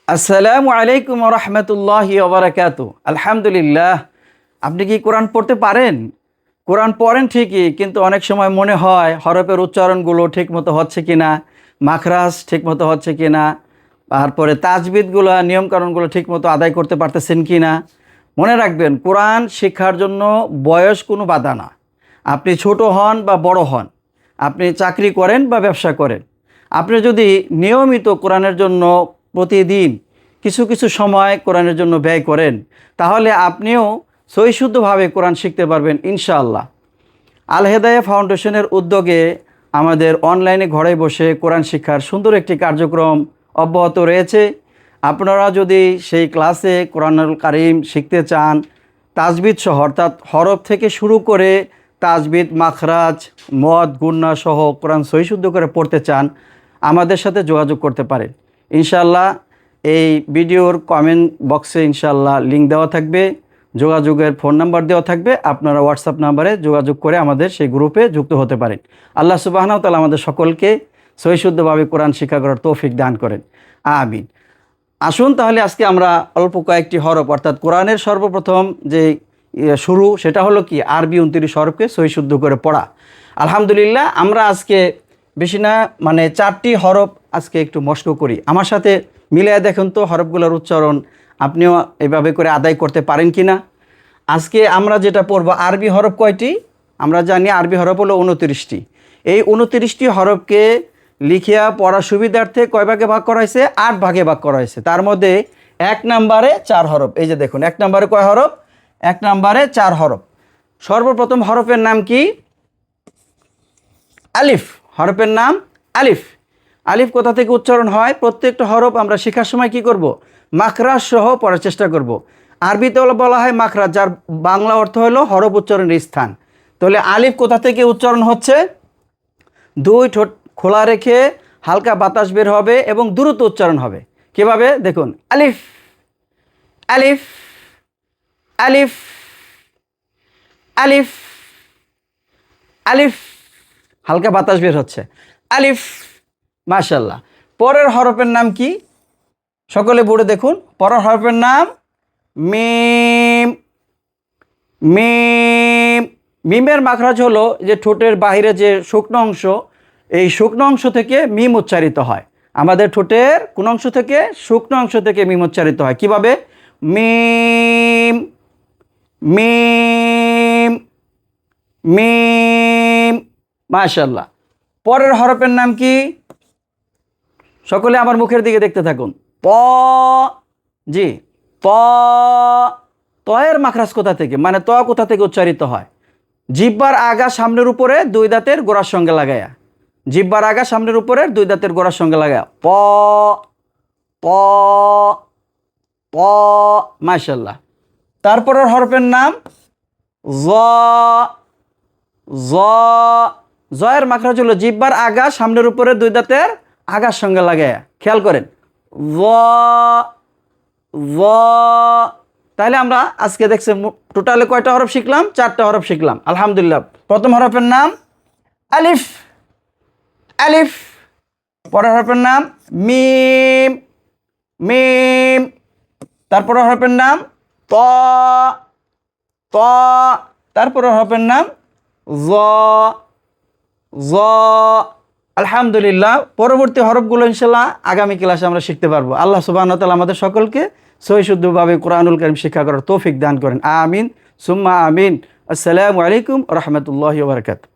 আসসালামু আলাইকুম রহমতুল্লাহি ওবরাকাতু। আলহামদুলিল্লাহ। আপনি কি কোরআন পড়তে পারেন? কোরআন পড়েন ঠিকই, কিন্তু অনেক সময় মনে হয় হরফের উচ্চারণগুলো ঠিকমতো হচ্ছে কিনা, মাখরাজ ঠিকমতো হচ্ছে কিনা, তারপরে তাজবিদগুলো নিয়মকানুনগুলো ঠিকমতো আদায় করতে পারতেছেন কিনা। মনে রাখবেন, কোরআন শেখার জন্য বয়স কোনো বাধা না। আপনি ছোট হন বা বড় হন, আপনি চাকরি করেন বা ব্যবসা করেন, আপনি যদি নিয়মিত কোরআনের জন্য প্রতিদিন কিছু কিছু সময় কোরআনের জন্য ব্যয় করেন, তাহলে আপনিও সহিশুদ্ধভাবে কোরআন শিখতে পারবেন ইনশাআল্লাহ। আল হেদায়া ফাউন্ডেশনের উদ্যোগে আমাদের অনলাইনে ঘরে বসে কোরআন শিক্ষার সুন্দর একটি কার্যক্রম অব্যাহত রয়েছে। আপনারা যদি সেই ক্লাসে কোরআনুল কারীম শিখতে চান, তাজবিদ সহ অর্থাৎ হরফ থেকে শুরু করে তাজবিদ, মাখরাজ, মদ, গুন্না সহ কোরআন সহিশুদ্ধ করে পড়তে চান, আমাদের সাথে যোগাযোগ করতে পারেন ইনশাআল্লাহ। এই ভিডিওর কমেন্ট বক্সে ইনশাআল্লাহ লিঙ্ক দেওয়া থাকবে, যোগাযোগের ফোন নাম্বার দেওয়া থাকবে। আপনারা হোয়াটসঅ্যাপ নাম্বারে যোগাযোগ করে আমাদের সেই গ্রুপে যুক্ত হতে পারেন। আল্লাহ সুবহানাহু ওয়া তাআলা আমাদের সকলকে সহিশুদ্ধভাবে কোরআন শিক্ষা করার তৌফিক দান করেন, আমিন। আসুন তাহলে আজকে আমরা অল্প কয়েকটি হরফ অর্থাৎ কোরআনের সর্বপ্রথম যে শুরু, সেটা হলো কি আরবি 29 হরফকে সহিশুদ্ধ করে পড়া। আলহামদুলিল্লাহ, আমরা আজকে বেশি না 4টি হরফ আজকে একটু মস্ক করি। আমার সাথে মিলিয়ে দেখুন তো হরফগুলোর উচ্চারণ আপনিও এভাবে করে আদায় করতে পারেন কি না। আজকে আমরা যেটা পড়ব, আরবি হরফ কয়টি? আমরা জানি আরবি হরফ হলো 29টি। এই 29টি হরফকে লিখিয়া পড়ার সুবিধার্থে কয় ভাগে ভাগ করা হয়েছে? 8 ভাগে ভাগ করা হয়েছে। তার মধ্যে 1 নম্বরে 4 হরফ। এই যে দেখুন, 1 নম্বরে কয় হরফ? 1 নম্বরে 4 হরফ। সর্বপ্রথম হরফের নাম কি? আলিফ। হরফের নাম আলিফ। আলিফ কোথা থেকে উচ্চারণ হয়? প্রত্যেকটা হরফ আমরা শেখার সময় কি করব? মাখরাজ সহ পড়ার চেষ্টা করব। আরবিতে বলা হয় মাখরাজ, যার বাংলা অর্থ হলো হরফ উচ্চারণের স্থান। তাহলে আলিফ কোথা থেকে উচ্চারণ হচ্ছে? 2 ঠোঁট খোলা রেখে হালকা বাতাস বের হবে এবং দ্রুত উচ্চারণ হবে। কিভাবে? দেখুন, আলিফ আলিফ আলিফ আলিফ আলিফ, হালকা বাতাস বের হচ্ছে, আলিফ। মাশাআল্লাহ। পরের হরফের নাম কি? সকলে পড়ে দেখুন। পরের হরফের নাম মিম। মিম। মিমের মাখরাজ হলো যে ঠোঁটের বাহিরে যে শুকনো অংশ, এই শুকনো অংশ থেকে মিম উচ্চারিত হয়। আমাদের ঠোঁটের কোন অংশ থেকে? শুকনো অংশ থেকে মিম উচ্চারিত হয়। কিভাবে? মিম মিম মিম। মাশাআল্লাহ। পরের হরফের নাম কি? সকলে আমার মুখের দিকে দেখতে থাকুন। প। জি, প। তয়ের মাখরাজ কোথা থেকে, ত কোথা থেকে উচ্চারিত হয়? জিহ্বার আগা সামনের উপরে 2 দাঁতের গোড়ার সঙ্গে লাগায়া। জিহ্বার আগা সামনের উপরে 2 দাঁতের গোড়ার সঙ্গে লাগায়া প প প। মাশাআল্লাহ। তারপরের হরফের নাম জ। জ। জয়ের মাখরাজ হলো জিহ্বার আগা সামনের উপরে 2 দাঁতের আগার সঙ্গে লাগায়া। খেয়াল করেন, জ জ। তাহলে আমরা আজকে দেখছি টোটালে কয়টা হরফ শিখলাম? 4টা হরফ শিখলাম আলহামদুলিল্লাহ। প্রথম হরফের নাম আলিফ। আলিফ। পরের হরফের নাম মিম। মিম। তারপরের হরফের নাম ত। ত। তারপরের হরফের নাম জ। জ। আলহামদুলিল্লাহ। পরবর্তী হরফগুলো ইনশাআল্লাহ আগামী ক্লাসে আমরা শিখতে পারবো। আল্লাহ সুবহানাহু ওয়া তাআলা আমাদের সকলকে সহিশুদ্ধভাবে কোরআনুল কারীম শিক্ষা করার তৌফিক দান করেন, আমিন সুম্মা আমিন। আসসালামু আলাইকুম ওয়া রাহমাতুল্লাহি ওয়া বারাকাতুহু।